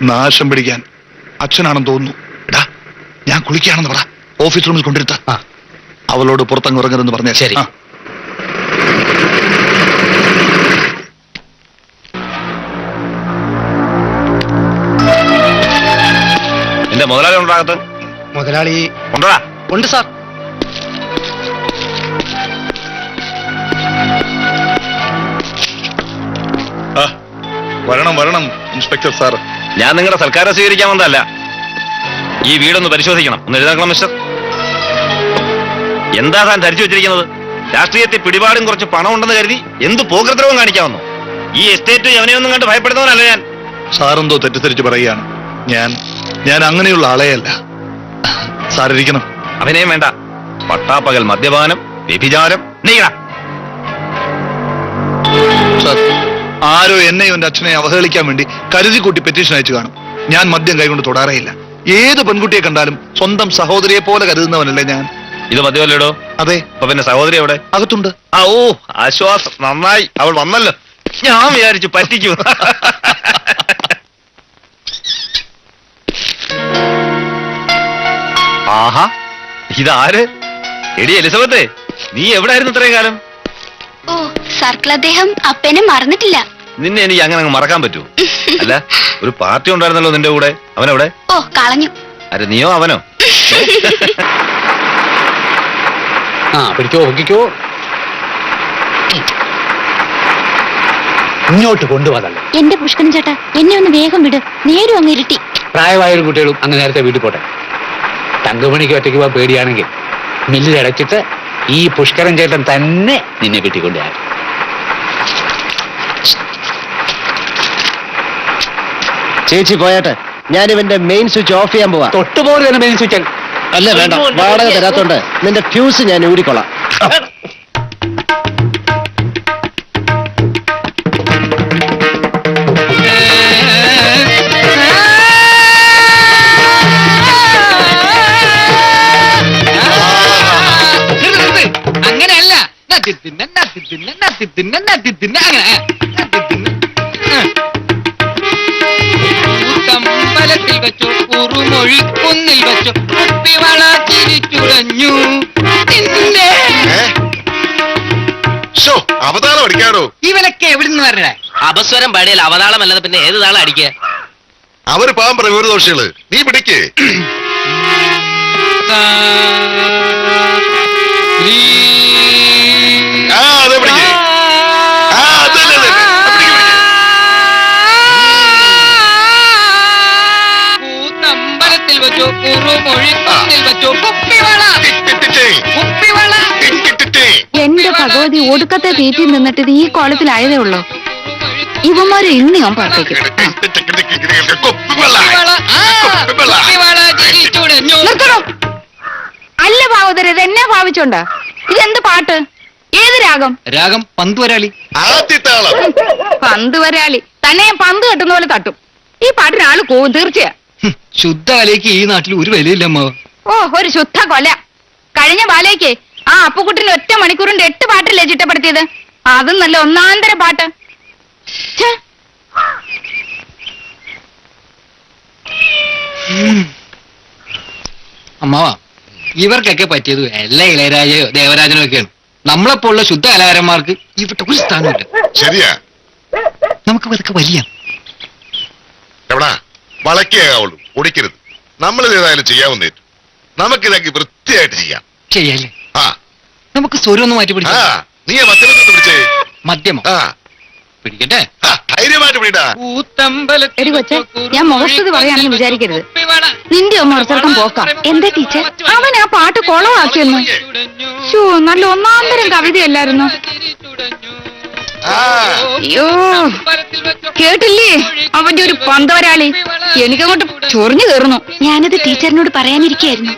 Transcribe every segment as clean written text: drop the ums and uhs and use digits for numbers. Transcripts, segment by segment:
നാശം പിടിക്കാൻ അച്ഛനാണെന്ന് തോന്നുന്നു. എടാ, ഞാൻ കുളിക്കുകയാണെന്ന് പറ, ഓഫീസ് റൂമിൽ കൊണ്ടിരുത്ത. അവളോട് പുറത്തങ്ങ് ഇറങ്ങരുതെന്ന് പറഞ്ഞ. ശരി. എന്റെ മുതലാളി ഉണ്ടാകത്ത്? മുതലാളി ഉണ്ടോ? ഉണ്ട് സാർ. വരണം വരണം ഇൻസ്പെക്ടർ സാർ. ഞാൻ നിങ്ങളുടെ സൽക്കാരം സ്വീകരിക്കാൻ വന്നതല്ല. ഈ വീടൊന്ന് പരിശോധിക്കണം. ഒന്ന് എഴുതാക്കണം മിസ്റ്റർ. എന്താ താൻ ധരിച്ചു വെച്ചിരിക്കുന്നത്? രാഷ്ട്രീയത്തിൽ പിടിപാടും കുറച്ച് പണം ഉണ്ടെന്ന് കരുതി എന്ത് പോകൃദ്രവം കാണിക്കാമെന്നോ? ഈ എസ്റ്റേറ്റ് എവനെയൊന്നും കണ്ട് ഭയപ്പെടുന്നവനല്ല ഞാൻ. സാറെന്തോ തെറ്റിദ്ധരിച്ച് പറയുകയാണ്. ഞാൻ അങ്ങനെയുള്ള ആളെയല്ല. സാറിരിക്കണം. അഭിനയം വേണ്ട. പട്ടാപ്പകൽ മദ്യപാനം, വ്യഭിചാരം, നീങ്ങ. സാർ, ആരോ എന്നെയും എന്റെ അച്ഛനെ അവഹേളിക്കാൻ വേണ്ടി കരുതി കൂട്ടി പെറ്റീഷൻ അയച്ചു കാണും. ഞാൻ മദ്യം കൈകൊണ്ട് തൊടാറേയില്ല. ഏത് പെൺകുട്ടിയെ കണ്ടാലും സ്വന്തം സഹോദരിയെ പോലെ കരുതുന്നവനല്ലേ ഞാൻ. ഇത് മദ്യമല്ലേടോ? അതെ. അപ്പൊ പിന്നെ സഹോദരി എവിടെ? അകത്തുണ്ട്. ഓ, ആശ്വാസം. നന്നായി, അവൾ വന്നല്ലോ. ഞാൻ വിചാരിച്ചു പറ്റിക്കൂ. ആഹാ, ഇതാര്? എടി എലിസബത്തെ, നീ എവിടായിരുന്നു ഇത്രയും കാലം? ഓ, സർക്കിൾ അദ്ദേഹം അപ്പനെ മറന്നിട്ടില്ല. നിന്നെ എനിക്ക് അങ്ങനെ അങ്ങ് മറക്കാൻ പറ്റൂ? അല്ല, ഒരു പാർട്ടി ഉണ്ടായിരുന്നല്ലോ നിന്റെ കൂടെ. അവനെവിടെ? ഓ, കളഞ്ഞു. അരെ, നീയോ അവനോ? പിടിക്കോ, പൊക്കിക്കോ. ഇങ്ങോട്ട് കൊണ്ടുപോകല്ലേ. എന്റെ പുഷ്കരൻ ചേട്ടാ, എന്നെ ഒന്ന് വേഗം വിട്. നേരും അങ്ങ് ഇരുട്ടി. പ്രായമായൊരു കുട്ടികളും അങ്ങ് നേരത്തെ വീട്ടിൽ പോട്ടെ. തങ്കമണിക്ക് ഒറ്റയ്ക്ക് പോകാൻ പേടിയാണെങ്കിൽ മില്ലിൽ അടച്ചിട്ട് ഈ പുഷ്കരൻ ചേട്ടൻ തന്നെ നിന്നെ കിട്ടിക്കൊണ്ടുപോയാൽ. ചേച്ചി പോയാട്ടെ, ഞാനിവന്റെ മെയിൻ സ്വിച്ച് ഓഫ് ചെയ്യാൻ പോവാ. തൊട്ടുപോലെ തന്നെ മെയിൻ സ്വിച്ച്. അല്ല വേണ്ട, വാടക തരാത്തോണ്ട് നിന്റെ ഫ്യൂസ് ഞാൻ ഊരിക്കൊള്ളാം. അങ്ങനെയല്ല, കമ്പലത്തിൽ വെച്ചു, കുറുമൊഴിക്കുന്നിൽ വെച്ചു, കുപ്പിവള തിരിച്ചുടഞ്ഞു. അവതാളം അടിക്കാടോ. ഇവനൊക്കെ എവിടുന്ന് വരണേ? അപസ്വരം പാടിയാൽ അവതാളമല്ലാതെ പിന്നെ ഏത് താളം അടിക്കുക? അവര് പാവം പ്രകൃതദോഷികള്. നീ പിടിക്കേ. അതെ പിടിക്കേ. കൂത്തമ്പലത്തിൽ വെച്ചു, കുറുമൊഴിക്കുന്നിൽ വെച്ചു, കുപ്പിവള. എന്റെ ഭഗവതി, ഒടുക്കത്തെ തീറ്റി നിന്നിട്ട് ഈ കോലത്തിലായതേ ഉള്ളൂ. ഇവന്മാരെ ഇന്ന് ഞാൻ പാർപ്പിക്കും. നിർത്തണോ? അല്ല ഭാവതര, ഇതെന്നെ ഭാവിച്ചോണ്ടാ? ഇതെന്ത് പാട്ട്? ഏത് രാഗം? രാഗം പന്തുവരാളി. പന്തുവരാളി തന്നെ ഞാൻ പന്ത് കെട്ടുന്ന പോലെ തട്ടും. ഈ പാട്ടിന് ആള് പോവും തീർച്ചയാ. ശുദ്ധ കലയ്ക്ക് ഈ നാട്ടിൽ ഒരു വിലയില്ല അമ്മ. ഓ, ഒരു ശുദ്ധ കൊല. കഴിഞ്ഞ ബാലയ്ക്ക് ആ അപ്പുക്കുട്ടിന് 1 മണിക്കൂറിന്റെ 8 പാട്ടല്ലേ ചിട്ടപ്പെടുത്തിയത്? അതും നല്ല ഒന്നാന്തര പാട്ട്. അമ്മാവാ, ഇവർക്കൊക്കെ പറ്റിയത് എല്ലാ ഇളയരാജയോ ദേവരാജനോ ഒക്കെയാണ്. നമ്മളെപ്പോലുള്ള ശുദ്ധ കലാകാരന്മാർക്ക് ഇവിടെ ഒരു സ്ഥാനമില്ല. ശരിയാ, നമുക്ക് ഇതൊക്കെ വലിയ എവിടാ വളക്കേകാവുള്ളൂ, ഒടിക്കരുത്. നമ്മളിത് ഏതായാലും ചെയ്യാവുന്നേ. നമുക്കിതൊക്കെ വൃത്തിയായിട്ട് ചെയ്യാം. ശരിയല്ലേ? ആ, നമുക്ക് സ്വരം ഒന്ന് മാറ്റി പിടിക്കാം. നീ മദ്യമൊക്കെ പിടിച്ചേ. മദ്യമോ? പിടിക്കട്ടെ. ധൈര്യമായിട്ട് പിടിടാ. എടി കൊച്ചേ, ഞാൻ മുഖസ്തുതി പറയാണെന്ന് വിചാരിക്കരുത്. നിന്റെ ഒന്ന് ഉറച്ചെടുക്കാൻ പോക്കാം. എന്താ ടീച്ചർ, അവൻ ആ പാട്ട് കൊളവാക്കിയെന്ന്? ഷോ, നല്ല ഒന്നാന്തരം കവിതയല്ലായിരുന്നു. അയ്യോ, കേട്ടില്ലേ അവന്റെ ഒരു പന്തവരാളി? എനിക്കങ്ങോട്ട് ചൊറിഞ്ഞു കയറുന്നു. ഞാനത് ടീച്ചറിനോട് പറയാനിരിക്കായിരുന്നു.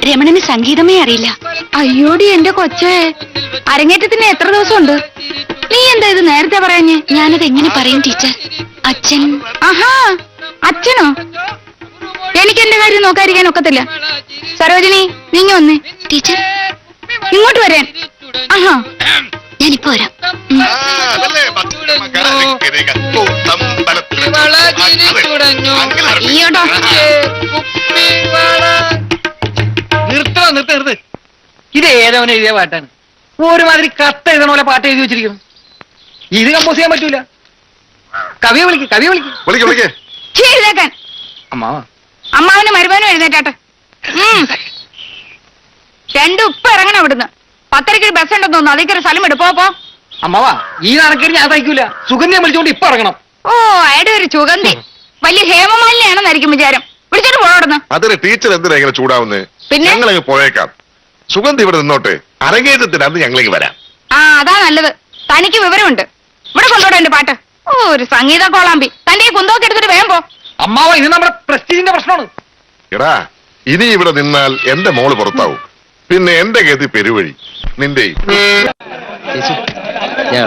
രമണന് സംഗീതമേ അറിയില്ല. അയ്യോടി എന്റെ കൊച്ചേ, അരങ്ങേറ്റത്തിന് എത്ര ദിവസമുണ്ട്? നീ എന്താ ഇത് നേരത്തെ പറയാഞ്ഞേ? ഞാനത് എങ്ങനെ പറയും ടീച്ചർ? അച്ഛൻ. ആഹാ, അച്ഛനോ? എനിക്ക് എന്റെ കാര്യം നോക്കാതിരിക്കാൻ ഒക്കത്തില്ല. സരോജിനി, നീങ്ങ വന്നേ. ടീച്ചർ ഇങ്ങോട്ട് വരാൻ. ആഹാ, ഞാനിപ്പോ വരാം. അതല്ലേ നിർത്ത്. ഇത് ഏതവനെ എഴുതിയ പാട്ടാണ്? ഒരുമാതിരി കത്ത് എഴുതണ പോലെ പാട്ട് എഴുതി വെച്ചിരിക്കുന്നു. ഇത് കമ്പോസ് ചെയ്യാൻ പറ്റൂല. കവിയെ വിളിക്ക്. വിളിക്കേ എഴുതേക്കാൻ അമ്മാവാ, അമ്മാവനും മരുമാനും എഴുന്നേറ്റാട്ടെ. രണ്ടും ഉപ്പ് ഇറങ്ങണം ഇവിടുന്ന്. 10:30 ബസ് ഉണ്ടെന്ന് തോന്നുന്നു. അതേക്കൊരു സ്ഥലം എടുപ്പോ. അമ്മാവാ, ഈ നടക്കേരി ഞാൻ തയ്ക്കൂല. സുഗന്ധിയെ വിളിച്ചോണ്ട് ഇപ്പൊ ഇറങ്ങണം. ഓ, അയാളുടെ ഒരു സുഗന്ധി വലിയ ഹേമമാലിനെയാണെന്നായിരിക്കും വിചാരം. വിളിച്ചോട്ട് പോടുന്നു. അതിന് ടീച്ചർ എന്തിനാ ഇങ്ങനെ ചൂടാവുന്നേ? പിന്നെ? ഞങ്ങളങ്ങ് പോയേക്കാം. സുഗന്ധി ഇവിടെ നിന്നോട്ടെ. അരങ്ങേറ്റത്തിന് അന്ന് ഞങ്ങളിങ്ങ് വരാം. ആ, അതാ നല്ലത്. തനിക്ക് വിവരമുണ്ട്. ഇവിടെ കൊണ്ടോട്ടെ എന്റെ പാട്ട്. ഓ, ഒരു സംഗീത കോളാമ്പി. തന്റെ ഈ കുന്തമൊക്കെ എടുത്തിട്ട് വേഗം പോ. അമ്മാവാ, ഇത് നമ്മുടെ പ്രസ്റ്റീജിന്റെ പ്രശ്നമാണ്. എടാ, ഇനി ഇവിടെ നിന്നാൽ എന്റെ മോള് പുറത്താവും. പിന്നെ എന്റെ ഗതി പെരുവഴി. നിന്റെയും. ചേച്ചി, ഞാൻ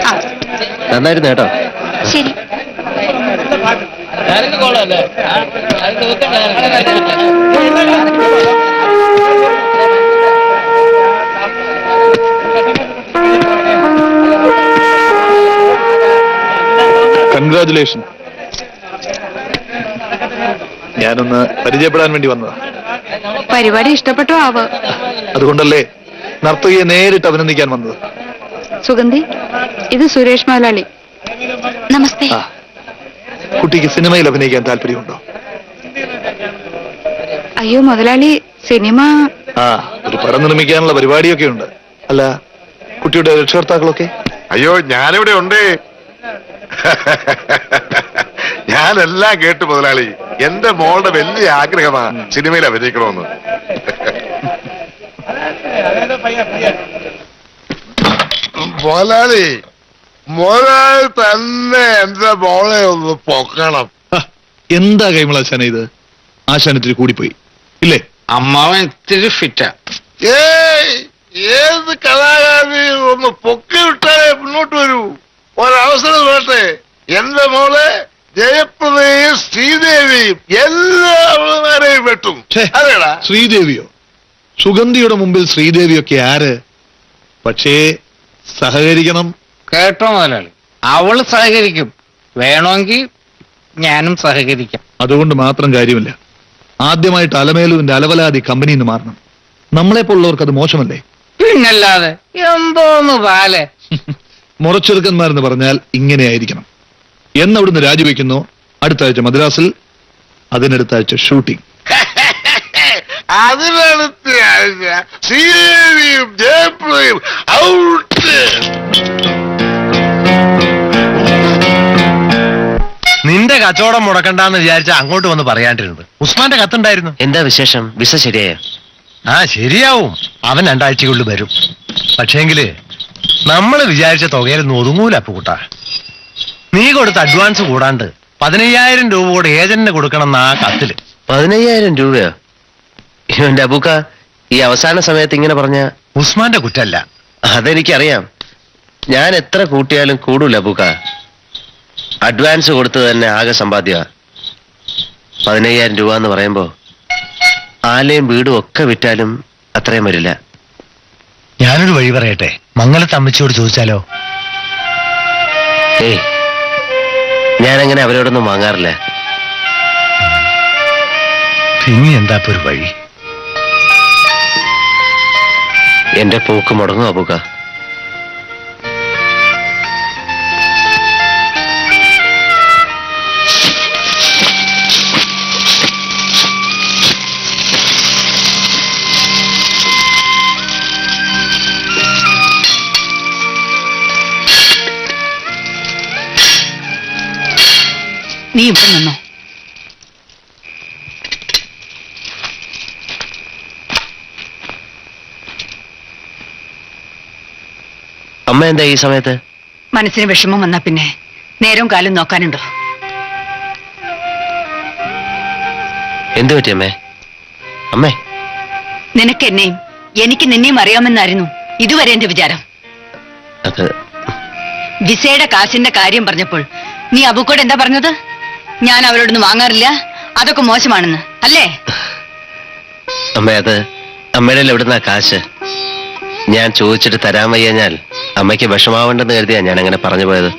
ആ, നന്നായിരുന്നു കേട്ടോ. ശരി. കൺഗ്രാചുലേഷൻ. ഞാനൊന്ന് പരിചയപ്പെടാൻ വേണ്ടി വന്നതാ. പരിപാടി ഇഷ്ടപ്പെട്ടോ ആവ്? അതുകൊണ്ടല്ലേ നർത്തകിയെ നേരിട്ട് അഭിനന്ദിക്കാൻ വന്നത്. സുഗന്ധി, ഇത് സുരേഷ് മലയാളി. നമസ്തേ. ആ, കുട്ടിക്ക് സിനിമയിൽ അഭിനയിക്കാൻ താല്പര്യമുണ്ടോ? അയ്യോ മുതലാളി, സിനിമ ആ, ഒരു പടം നിർമ്മിക്കാനുള്ള പരിപാടിയൊക്കെ ഉണ്ട്. അല്ല, കുട്ടിയുടെ രക്ഷകർത്താക്കളൊക്കെ? അയ്യോ, ഞാനിവിടെ ഉണ്ട്. ഞാനെല്ലാം കേട്ടു മുതലാളി. എന്റെ മോളുടെ വലിയ ആഗ്രഹമാ സിനിമയിൽ അഭിനയിക്കണമെന്ന്. മുതലാളി തന്നെ എന്റെ മോളെ ഒന്ന് പൊക്കണം. ആ, എന്താ കൈമളാശാന ഇത്? ആശാൻ ഇത്തിരി കൂടിപ്പോയി ഇല്ലേ? അമ്മാവൻ ഇത്തിരി ഫിറ്റാ. ഏയ്, ഏത് കലാകാരി ഒന്ന് പൊക്കി വിട്ടാലേ മുന്നോട്ട് വരൂ. ഒരവസരം വേട്ടെ. എന്റെ മോളെ ജയപ്രദയും ശ്രീദേവിയും എല്ലാവരെയും വെട്ടും. ഛേ, അതേടാ. ശ്രീദേവിയോ? സുഗന്ധിയുടെ മുമ്പിൽ ശ്രീദേവിയൊക്കെ ആര്? പക്ഷേ സഹകരിക്കണം. കേട്ടോ മുതലാളി, അവള് സഹകരിക്കും. വേണമെങ്കിൽ ഞാനും സഹകരിക്കാം. അതുകൊണ്ട് മാത്രം കാര്യമില്ല. ആദ്യമായിട്ട് അലമേലുവിന്റെ അലവലാതി കമ്പനിയിൽ നിന്ന് മാറണം. നമ്മളെപ്പോലുള്ളവർക്ക് അത് മോശമല്ലേ? പിന്നല്ലാതെ എന്തോന്ന് പാലെ. മുറച്ചെറുക്കന്മാരെന്ന് പറഞ്ഞാൽ ഇങ്ങനെയായിരിക്കണം. എന്നവിടുന്ന് രാജിവെക്കുന്നു. അടുത്ത ആഴ്ച മദ്രാസിൽ, അതിനടുത്ത ആഴ്ച ഷൂട്ടിംഗ്. അതിനടുത്ത ആഴ്ച ശ്രീദേവിയും ജയപ്രദയും ഔട്ട്. നിന്റെ കച്ചവടം മുടക്കണ്ടെന്ന് വിചാരിച്ച അങ്ങോട്ട് വന്ന് പറയാണ്ടിരുന്നത്. ഉസ്മാന്റെ കത്തുണ്ടായിരുന്നു. എന്താ വിശേഷം? വിസ ശരിയായോ? ആ, ശരിയാവും. അവൻ 2 ആഴ്ചക്കുള്ളിൽ വരും. പക്ഷേങ്കില് നമ്മള് വിചാരിച്ച തുകയിലൊന്നും ഒതുങ്ങൂല പൂട്ടാ. നീ കൊടുത്ത അഡ്വാൻസ് കൂടാണ്ട് 15,000 രൂപ കൂടെ ഏജന്റിന് കൊടുക്കണം എന്നാ കത്തില്. 15,000 രൂപയോ? ഇവന്റെ അബൂക്ക ഈ അവസാന സമയത്ത് ഇങ്ങനെ പറഞ്ഞ? ഉസ്മാന്റെ കുറ്റല്ല. അതെനിക്കറിയാം. ഞാൻ എത്ര കൂട്ടിയാലും കൂടൂല അബൂക്ക. അഡ്വാൻസ് കൊടുത്തത് തന്നെ ആകെ സമ്പാദ്യ. 15,000 രൂപ എന്ന് പറയുമ്പോ ആലയും വീടും ഒക്കെ വിറ്റാലും അത്രയും വരില്ല. ഞാനൊരു വഴി പറയട്ടെ. മംഗലത്ത് അമ്മച്ചിയോട് ചോദിച്ചാലോ? ഏയ്, ഞാനങ്ങനെ അവരോടൊന്നും വാങ്ങാറില്ല. പിന്നെ എന്താ ഇപ്പൊ ഒരു വഴി? എന്റെ പോക്ക് മുടങ്ങും അബൂക്ക. നീ ഇവിടെ നിന്നോ. അമ്മ എന്താ ഈ സമയത്ത്? മനസ്സിന് വിഷമം വന്നാ പിന്നെ നേരവും കാലം നോക്കാനുണ്ടോ? എന്തു പറ്റി അമ്മേ? അമ്മേ, നിനക്ക് എന്നെയും എനിക്ക് നിന്നെയും അറിയാമെന്നായിരുന്നു ഇതുവരെ എന്റെ വിചാരം. അത് വിസയുടെ കാശിന്റെ കാര്യം പറഞ്ഞപ്പോൾ നീ അബുക്കോട് എന്താ പറഞ്ഞത്? ഞാൻ അവരോടൊന്നും വാങ്ങാറില്ല, അതൊക്കെ മോശമാണെന്ന് അല്ലേ? അമ്മ, അത് അമ്മയുടെ എവിടുന്നാ കാശ്? ഞാൻ ചോദിച്ചിട്ട് തരാൻ വയ്യഞ്ഞാൽ അമ്മയ്ക്ക് വിഷമാവണ്ടെന്ന് കരുതിയാ ഞാൻ അങ്ങനെ പറഞ്ഞു പോയത്.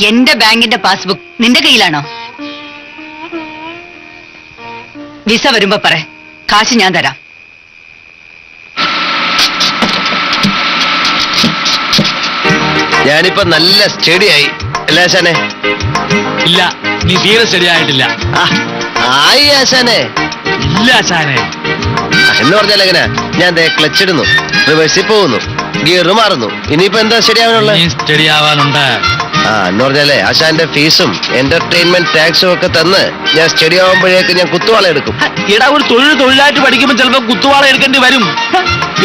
എന്റെ ബാങ്കിന്റെ പാസ്ബുക്ക് നിന്റെ കയ്യിലാണോ? വിസ വരുമ്പോ പറ, കാശ് ഞാൻ തരാം. ഞാനിപ്പോ നല്ല സ്റ്റഡിയായി അല്ലേ ആശാനെ? ഇല്ല, നീ തീരെ ശരിയായിട്ടില്ല. ആയി ആശാനെ. ഇല്ല ആശാനെ. എന്ന് പറഞ്ഞാൽ എങ്ങനെ? ഞാൻ ക്ലച്ച് ഇടുന്നു, റിവേഴ്സിൽ പോകുന്നു, ഗിയർ മാറുന്നു. ഇനിയിപ്പോ എന്താ ശരിയാവാനുള്ള? സ്റ്റഡി ആവാനുണ്ട്. എന്ന് പറഞ്ഞാലേ ആശാന്റെ ഫീസും എന്റർടൈൻമെന്റ് ടാക്സും ഒക്കെ തന്ന് ഞാൻ സ്റ്റഡി ആവുമ്പോഴേക്ക് ഞാൻ കുത്തുവാള എടുക്കും. എടാ, ഒരു തൊഴിലായിട്ട് പഠിക്കുമ്പോൾ ചിലപ്പോ കുത്തുവാള എടുക്കേണ്ടി വരും.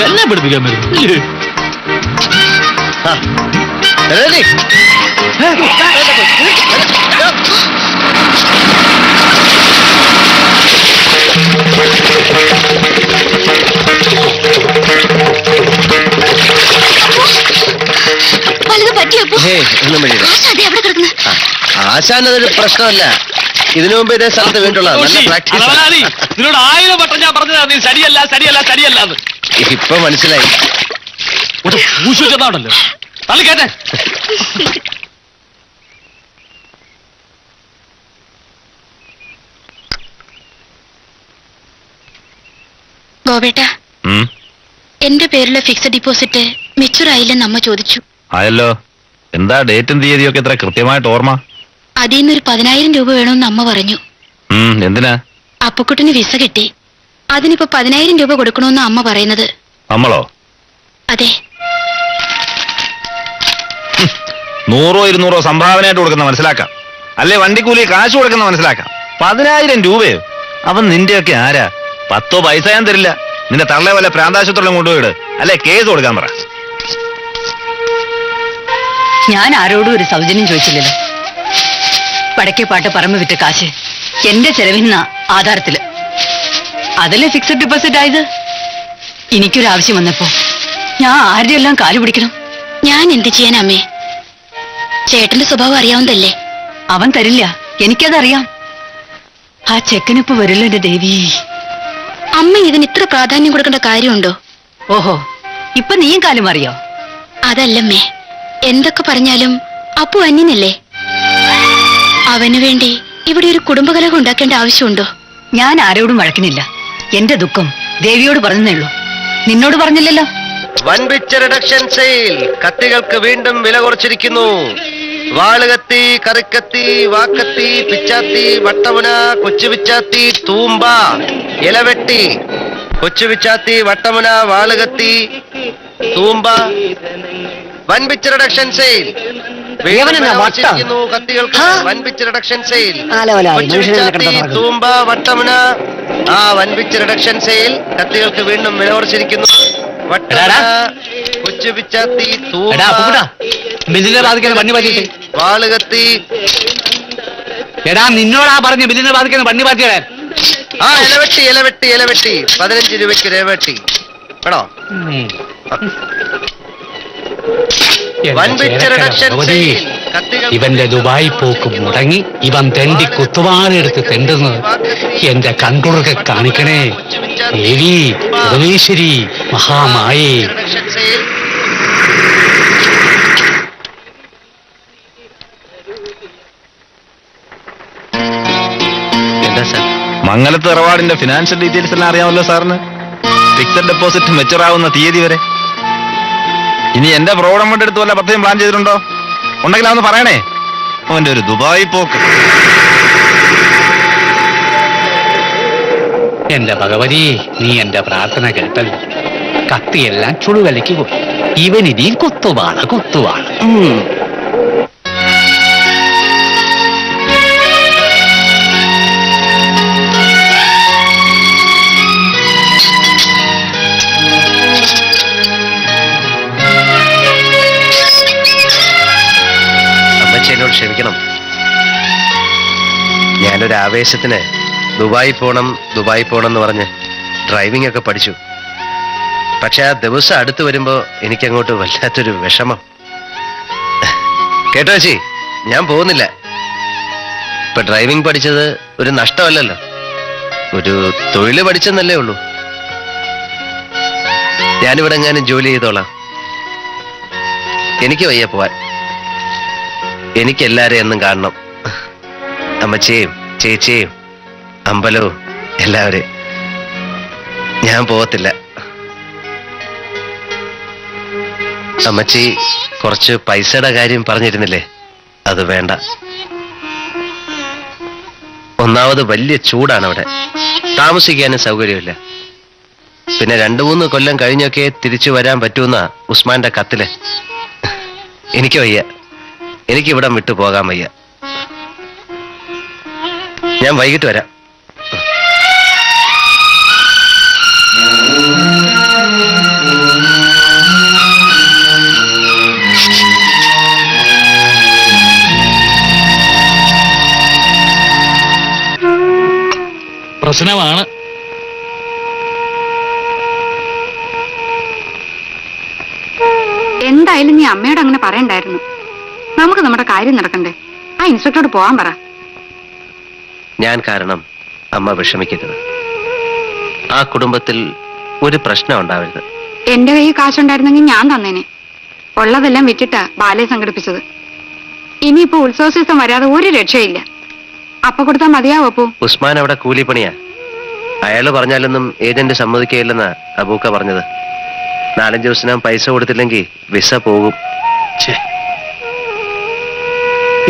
എല്ലാം പഠിപ്പിക്കാൻ വരും. Ready? ഒന്നും വേണ്ടിയില്ല. ആശാൻ അതൊരു പ്രശ്നമല്ല. ഇതിനു മുമ്പ് ഇതേ സ്ഥലത്ത് വീണ്ടുള്ള നല്ല പ്രാക്ടീസ്. നിന്നോട് 1000 വട്ടം ഞാൻ പറഞ്ഞതാ നീ ശരിയല്ല. ഇപ്പൊ മനസ്സിലായി. ഊശുണ്ടല്ലോ തള്ളിക്കേട്ടെ. ഗോപേട്ട, എന്റെ പേരിലെ ഫിക്സഡ് ഡിപ്പോസിറ്റ് മെച്ചൂർ ആയില്ലെന്ന് അമ്മ ചോദിച്ചു. ആയല്ലോ. എന്താ ഡേറ്റും തീയതിയൊക്കെ എത്ര കൃത്യമായിട്ട് ഓർമ്മ? അതിൽ നിന്നൊരു 10,000 രൂപ വേണമെന്ന് അമ്മ പറഞ്ഞു. എന്തിനാ? അപ്പുക്കുട്ടന് വിസ കിട്ടി. അതിനിപ്പോ 10,000 രൂപ കൊടുക്കണമെന്ന് അമ്മ പറയുന്നത്. നമ്മളോ? അതെ. 100 200 സംഭാവനയായിട്ട് കൊടുക്കുന്ന മനസ്സിലാക്കാം, അല്ലെ വണ്ടിക്കൂലി കാശ് കൊടുക്കുന്ന മനസ്സിലാക്കാം. 10,000 രൂപയോ? അവൻ നിന്റെയൊക്കെ ആരാ? 10 പൈസ ഞാൻ തരില്ല. നിന്റെ തള്ളെ വല്ല പ്രാന്താശുപത്രിയിലും കൊണ്ടുപോയിട്, അല്ലെ കേസ് കൊടുക്കാൻ പറ. ഞാൻ ആരോടും ഒരു സൗജന്യം ചോദിച്ചില്ലല്ലോ. വടക്കേപ്പാട്ട് പറമ്പ് വിറ്റ കാശ് എന്റെ ചെലവിന്ന ആധാരത്തില്, അതല്ലേ ഫിക്സഡ് ഡിപ്പോസിറ്റ് ആയത്. എനിക്കൊരാവശ്യം വന്നപ്പോ ഞാൻ ആരുടെ എല്ലാം കാല് പിടിക്കണം? ഞാൻ എന്ത് ചെയ്യാൻ അമ്മേ? ചേട്ടന്റെ സ്വഭാവം അറിയാവുന്നതല്ലേ. അവൻ തരില്ല, എനിക്കതറിയാം. ആ ചെക്കനിപ്പോ വരില്ല എന്റെ ദേവി. അമ്മ ഇതിന് ഇത്ര പ്രാധാന്യം കൊടുക്കേണ്ട കാര്യമുണ്ടോ? ഓഹോ, ഇപ്പൊ നീയും കാലും അറിയോ? അതല്ലമ്മേ, എന്തൊക്കെ പറഞ്ഞാലും അപ്പു അന്യനല്ലേ. അവനു വേണ്ടി ഇവിടെ ഒരു കുടുംബകലഹം ഉണ്ടാക്കേണ്ട ആവശ്യമുണ്ടോ? ഞാൻ ആരോടും വഴക്കിനില്ല. എന്റെ ദുഃഖം ദേവിയോട് പറഞ്ഞേ ഉള്ളൂ, നിന്നോട് പറഞ്ഞില്ലല്ലോ. വൻപിച്ച റിഡക്ഷൻ സെയിൽ. കത്തികൾക്ക് വീണ്ടും വില കുറച്ചിരിക്കുന്നു. വാളുകത്തി, കറിക്കത്തി, വാക്കത്തി, പിച്ചാത്തി, വട്ടമുന, കൊച്ചുപിച്ചാത്തി, തൂമ്പ, ഇലവെട്ടി. കൊച്ചുപിച്ചാത്തി, വട്ടമുന, വാളുകത്തി, തൂമ്പ. വൻപിച്ച റിഡക്ഷൻ സെയിൽ. കത്തികൾക്ക് വൻപിച്ച റിഡക്ഷൻ സെയിൽ. കൊച്ചുപിച്ചാത്തി, തൂമ്പ, വട്ടമുന. വൻപിച്ച റിഡക്ഷൻ സെയിൽ. കത്തികൾക്ക് വീണ്ടും വില കുറച്ചിരിക്കുന്നു. കൊച്ചുപിച്ചാത്തി, തൂമ്പ, വാളുകത്തി. എടാ, നിന്നോടാ പറഞ്ഞ ബില്ലിനെ ബാധിക്കുന്ന വണ്ടി പാറ്റിയാ. ഇലവെട്ടി, ഇലവെട്ടി, ഇലവെട്ടി. 15 രൂപയ്ക്ക് ഇലവെട്ടി വേണോ? ഇവന്റെ ദുബായ് പോക്ക് മുടങ്ങി ഇവൻ തെണ്ടി കുത്തുവാളെടുത്ത് തെണ്ടുന്നത് എന്റെ കൺകുളൊക്കെ കാണിക്കണേ. ദേവി, ഭുവനേശ്വരി, മഹാമായേ. എന്താ സാർ? മംഗലത്ത് ഇറവാടിന്റെ ഫിനാൻഷ്യൽ ഡീറ്റെയിൽസ് എല്ലാം അറിയാമല്ലോ സാറിന്. ഫിക്സഡ് ഡെപ്പോസിറ്റ് മെച്ചൂർ ആവുന്ന തീയതി വരെ. ഇനി എന്റെ പ്രോഗ്രാം കൊണ്ട് എടുത്ത് വല്ല പ്രത്യേകം പ്ലാൻ ചെയ്തിട്ടുണ്ടോ? ഉണ്ടെങ്കിൽ അതൊന്ന് പറയണേ. അവന്റെ ഒരു ദുബായ് പോക്ക്. എന്റെ ഭഗവതി, നീ എന്റെ പ്രാർത്ഥന കേട്ടല്ലോ. കത്തിയെല്ലാം ചുളുവിലയ്ക്ക് പോയി. ഇവനിതിൽ കുത്തുവാള. എന്നോട് ക്ഷമിക്കണം. ഞാനൊരു ആവേശത്തിന് ദുബായി പോണം എന്ന് പറഞ്ഞ് ഡ്രൈവിംഗ് ഒക്കെ പഠിച്ചു. പക്ഷെ ആ ദിവസം അടുത്ത് വരുമ്പോ എനിക്കങ്ങോട്ട് വല്ലാത്തൊരു വിഷമം. കേട്ടോ ചേച്ചി, ഞാൻ പോകുന്നില്ല. ഇപ്പൊ ഡ്രൈവിംഗ് പഠിച്ചത് ഒരു നഷ്ടമല്ലല്ലോ, ഒരു തൊഴില് പഠിച്ചെന്നല്ലേ ഉള്ളൂ. ഞാനിവിടെ എങ്ങാനും ജോലി ചെയ്തോളാം. എനിക്ക് വയ്യ പോവാൻ. എനിക്ക് എല്ലാരെയും എന്നും കാണണം. അമ്മച്ചേയും ചേച്ചിയെയും അമ്പലവും എല്ലാവരും ഞാൻ പോകത്തില്ല. അമ്മച്ചി കുറച്ച് പൈസയുടെ കാര്യം പറഞ്ഞിരുന്നില്ലേ, അത് വേണ്ട. ഒന്നാമത് വലിയ ചൂടാണ് അവിടെ, താമസിക്കാനും സൗകര്യമില്ല. പിന്നെ 2-3 കൊല്ലം കഴിഞ്ഞൊക്കെ തിരിച്ചു വരാൻ പറ്റുമെന്ന ഉസ്മാന്റെ കത്തില്. എനിക്ക് വയ്യ, എനിക്ക് ഇവിടം വിട്ടു പോകാൻ വയ്യ. ഞാൻ വൈകിട്ട് വരാം. പ്രശ്നമാണ്. എന്തായാലും നീ അമ്മയോട് അങ്ങനെ പറയണ്ടായിരുന്നു. നമുക്ക് നമ്മുടെ കാര്യം നടക്കണ്ടേ? ആ ഇൻസ്പെക്ടറോട് പോവാൻ പറ. ഞാൻ കാരണം അമ്മ വിഷമിക്കരുത്. ആ കുടുംബത്തിൽ ഒരു പ്രശ്നം ഉണ്ടാവരുത്. എന്റെ കയ്യിൽ കാശുണ്ടായിരുന്നെങ്കിൽ ഞാൻ തന്നേനെ. ഉള്ളതെല്ലാം വിറ്റിട്ടാ ബാലയെ സംഘടിപ്പിച്ചത്. ഇനിയിപ്പോ ഉത്സവ സീസൺ വരാതെ ഒരു രക്ഷയില്ല. അപ്പൊ കൊടുത്താൽ മതിയാവോ? അപ്പോ ഉസ്മാൻ അവിടെ കൂലിപ്പണിയാ. അയാള് പറഞ്ഞാലൊന്നും ഏജന്റ് സമ്മതിക്കുകയില്ലെന്നാ അബൂക്ക പറഞ്ഞത്. 4-5 ദിവസം പൈസ കൊടുത്തില്ലെങ്കിൽ വിസ പോകും.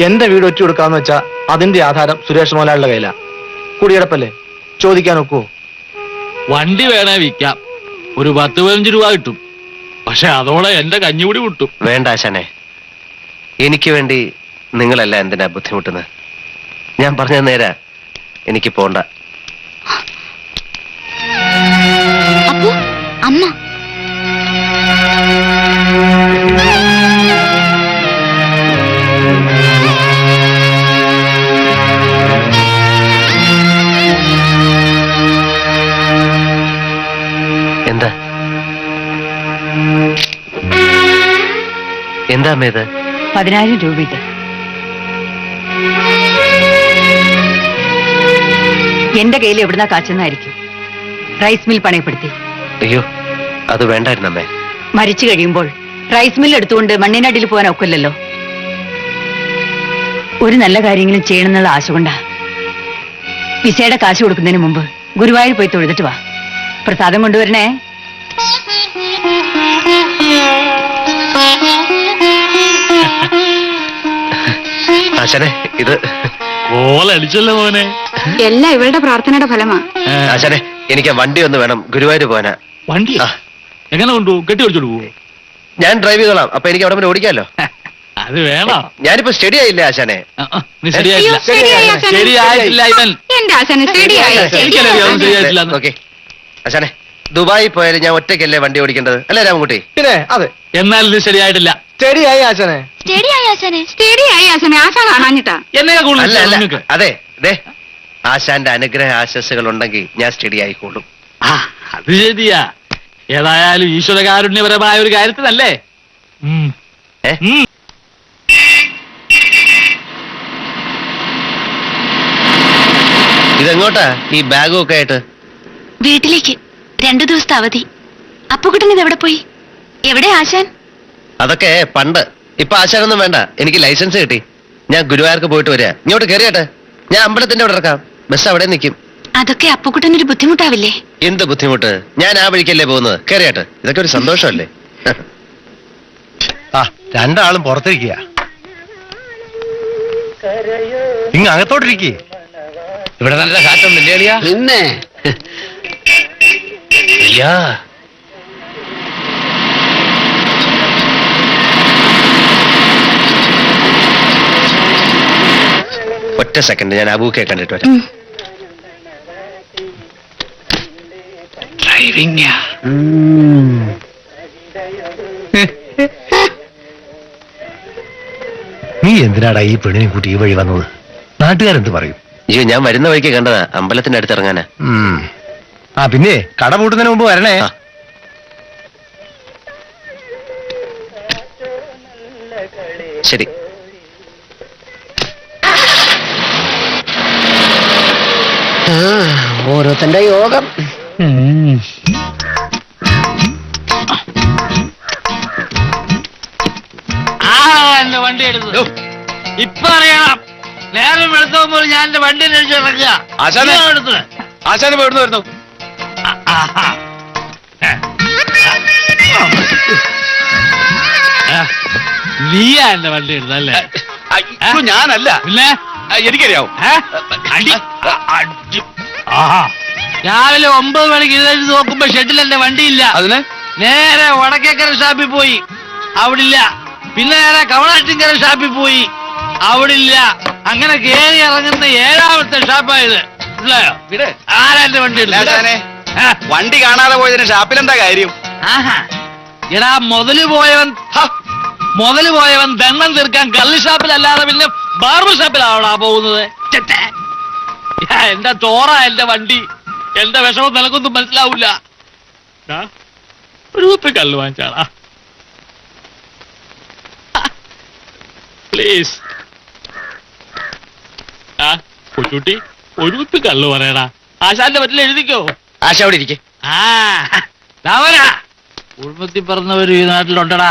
എന്റെ വീട് ഒറ്റ കൊടുക്കാന്ന് വെച്ചാ അതിന്റെ ആധാരം സുരേഷ് മോലാളുടെ കയ്യിലാ. കുടിയടപ്പല്ലേ, ചോദിക്കാൻ ഒക്കുവോ? വണ്ടി വേണേ വിൽക്കാം, ഒരു 10-15 രൂപ കിട്ടും. പക്ഷെ അതോടെ എന്റെ കഞ്ഞികൂടി കിട്ടും. വേണ്ട ആശാനെ, എനിക്ക് വേണ്ടി നിങ്ങളല്ല എന്തിനാ ബുദ്ധിമുട്ടുന്നത്. ഞാൻ പറഞ്ഞ നേരാ, എനിക്ക് പോണ്ട. അപ്പോ അമ്മ എന്താ എന്താ അമ്മേത്? 10,000 രൂപയിട്ട്. എന്റെ കയ്യിൽ എവിടുന്നാ കാച്ചെന്നായിരിക്കും. Rice mill പണയപ്പെടുത്തി. അയ്യോ, അത് വേണ്ടായിരുന്നമ്മേ. മരിച്ചു കഴിയുമ്പോൾ റൈസ് മിൽ എടുത്തുകൊണ്ട് മണ്ണിനടിയിൽ പോകാൻ ഒക്കില്ലല്ലോ. ഒരു നല്ല കാര്യങ്ങളും ചെയ്യണമെന്നുള്ള ആശ കൊണ്ടാ. വിസയുടെ കാശ് കൊടുക്കുന്നതിന് മുമ്പ് ഗുരുവായൂർ പോയി തൊഴുതിട്ട് വാ. പ്രസാദം കൊണ്ടുവരണേ. ആശാനെ, ഇത് കോലടിച്ചല്ലോ മോനെ. എല്ലാം ഇവളുടെ പ്രാർത്ഥനയുടെ ഫലമാ. ആശാനെ, എനിക്ക് വണ്ടി ഒന്ന് വേണം, ഗുരുവായൂർ പോകാനാ. വണ്ടി ആ. എങ്ങനെ കൊണ്ടുപോകും? കെട്ടി ഓടിച്ചോണ്ട് പോവോ? ഞാൻ ഡ്രൈവ് ചെയ്തോളാം. അപ്പൊ എനിക്ക് അവിടെ വരെ ഓടിക്കാമല്ലോ. അത് വേണോ? ഞാനിപ്പോ സ്റ്റഡി ആയില്ലേ ആശാനെ? നീ ശരിയായില്ല. ശരിയായി ആശാനെ. ശരിയായിട്ടില്ല ഇവൻ. എന്റെ ആശാനെ ശരിയായി. എനിക്കറിയാം അവൻ ശരിയായിട്ടില്ല. ഓക്കെ ആശാനെ, ദുബായി പോയാലും ഞാൻ ഒറ്റയ്ക്കല്ലേ വണ്ടി ഓടിക്കേണ്ടത്, അല്ലേ രാമൻകുട്ടി? പിന്നെ അതെ, എന്നാലും ഇത് ശരിയായിട്ടില്ല. ശരിയായി ആശാനെ. ശരിയായി ആശാനെ. ശരിയായി ആശാനെ. ആശാൻ കാണാഞ്ഞിട്ടാ. എന്നെ അല്ല അല്ല, അതെ ദേ, ആശാന്റെ അനുഗ്രഹ ആശസ്സുകൾ ഉണ്ടെങ്കിൽ ഞാൻ സ്റ്റഡി ആയിക്കോളും. അത് ശരിയാ. ഏതായാലും ഈശ്വരകാരുണ്യപരമായ ഒരു കാര്യത്തിനല്ലേ. ഏ? ഇതെങ്ങോട്ടാ ഈ ബാഗും ഒക്കെ ആയിട്ട്? വീട്ടിലേക്ക് 2 ദിവസത്തെ അവധി. അപ്പുകുട്ടൻ ഇത് എവിടെ പോയി? എവിടെ ആശാൻ? അതൊക്കെ പണ്ട്. ഇപ്പൊ ആശാനൊന്നും വേണ്ട, എനിക്ക് ലൈസൻസ് കിട്ടി. ഞാൻ ഗുരുവായൂർക്ക് പോയിട്ട് വരിക. ഇങ്ങോട്ട് കയറിയാട്ടെ, ഞാൻ അമ്പലത്തിന്റെ അവിടെ ഇറക്കാം. ബസ് അവിടെ നിൽക്കും. അതൊക്കെ അപ്പുകുട്ടനൊരു ബുദ്ധിമുട്ടാവില്ലേ? എന്ത് ബുദ്ധിമുട്ട്? ഞാൻ ആ വഴിക്കല്ലേ പോകുന്നത്. കയറിയാട്ടെ, ഇതൊക്കെ ഒരു സന്തോഷമല്ലേ. ആ, 2 ആളും പുറത്തിരിക്കുക. ഇങ്ങ് അകത്തോട്ടിരിക്കേ. ഇവിടെ നല്ല കാറ്റൊന്നും ഇല്ലേ? പിന്നെ അയ്യാ, ഒറ്റ സെക്കൻഡ്, ഞാൻ അബൂക്കെ കണ്ടിട്ട് വരാം. ഡ്രൈവിംഗ് നീ എന്തിനാടാ ഈ പെണ്ണിനെ കൂട്ടി ഈ വഴി വന്നത്? നാട്ടുകാരെന്ത് പറയും? അയ്യോ, ഞാൻ വരുന്ന വഴിക്ക് കണ്ടതാ, അമ്പലത്തിന്റെ അടുത്ത് ഇറങ്ങാനാ. ആ, പിന്നെ കട പൂട്ടുന്നതിന് മുമ്പ് വരണേ. ആ. ശരി. ഓരോരുത്തന്റെ യോഗം. എന്റെ വണ്ടി എടുത്തു. ഇപ്പൊ അറിയണം. നേരം വെളുക്കുമ്പോൾ ഞാൻ എന്റെ വണ്ടി ആശാനെ. എടുത്തത്. ആശാന് എവിടുന്ന് വരുന്നു? നീയാ എന്റെ വണ്ടി എടുത്തല്ലേ? ഞാനല്ല, പിന്നെ എനിക്കറിയാവും. രാവിലെ 9 മണിക്ക് എഴുന്നേറ്റ് നോക്കുമ്പോ ഷെഡിൽ എന്റെ വണ്ടിയില്ല. അതിന് നേരെ വടക്കേക്കര ഷാപ്പിൽ പോയി, അവിടില്ല. പിന്നെ നേരെ കവളാറ്റിങ്കര ഷാപ്പിൽ പോയി, അവിടില്ല. അങ്ങനെ കേറി ഇറങ്ങുന്ന 7ാമത്തെ ഷാപ്പായത്. മനസ്സിലായോ? ആരാ എന്റെ വണ്ടി എടുത്തത്? വണ്ടി കാണാതെ പോയതിന് ഷാപ്പിലെന്താ കാര്യം? ആഹാ, എടാ മുതല് പോയവൻ ദണ്ണം തീർക്കാൻ കള്ളി ഷാപ്പിലല്ലാതെ പിന്നെ ബാർബർ ഷാപ്പിലാവടാ പോകുന്നത്. ചെറ്റേ. എന്റെ ചോറ എന്റെ വണ്ടി, എന്റെ വിഷമം നിനക്കൊന്നും മനസ്സിലാവൂല. ഒരു കുപ്പി കല്ല് വാങ്ങിച്ചാടാ പ്ലീസ്. കൊച്ചുട്ടി, ഒരു കുപ്പി കല്ല് പറയടാ. ആശാന്റെ പറ്റില്ല എഴുതിക്കോ. ആശ അവിടെ ഇരിക്കെ. കുടുംബത്തിൽ പറഞ്ഞവര് ഈ നാട്ടിലുണ്ടടാ.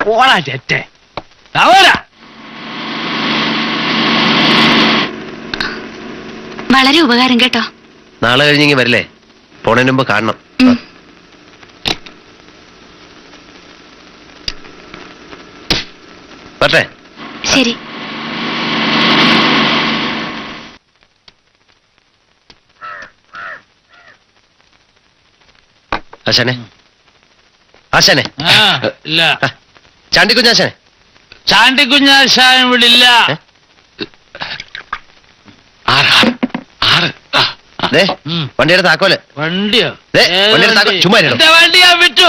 പോടാ ചെറ്റേ. രാമനാ. വളരെ ഉപകാരം കേട്ടോ. നാളെ കഴിഞ്ഞെങ്കി വരില്ലേ? പോണതിന് മുമ്പ് കാണണം. പറ്റേ? ശരി. ആശാനെ, ആശാനെ, ഇല്ല, ചാണ്ടിക്കുഞ്ഞാശാനെ. ചാണ്ടിക്കുഞ്ഞാശാൻ ഇവിടെ ഇല്ല. ദേ, വണ്ടിയുടെ താക്കോല്. വണ്ടിയോ? ദേ, വണ്ടിയുടെ താക്കോൽ ചുമ്മാ ഇരിടോ. എന്റെ വണ്ടി ഞാൻ വിറ്റു.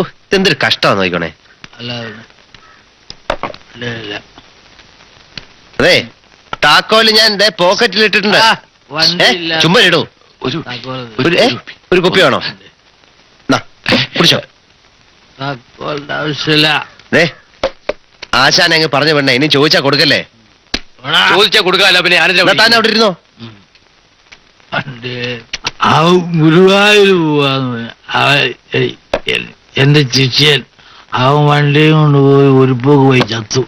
ഇതെന്തൊരു കഷ്ടമാണ് നോക്കണേ. അതെ, താക്കോല് ഞാൻ പോക്കറ്റിൽ ഇട്ടിട്ടുണ്ട്. ചുമ്മാ ഇടൂ. ഒരു കുപ്പി വേണോ? കുടിച്ചോ. ആവശ്യമില്ല. ദേ, ആശാൻ അങ്ങ് പറഞ്ഞു വേണ്ട, ഇനി ചോദിച്ചാ കൊടുക്കല്ലേ? ചോദിച്ചാ കൊടുക്കാല്ലോ. പിന്നെ താൻ അവിടെ ഇരുന്നോ. ഗുരുവായൂർ പോവാന്ന് എന്റെ ശിഷ്യൻ അവൻ വണ്ടിയും കൊണ്ടുപോയി ഒരു പോക്ക് പോയി ചത്തു.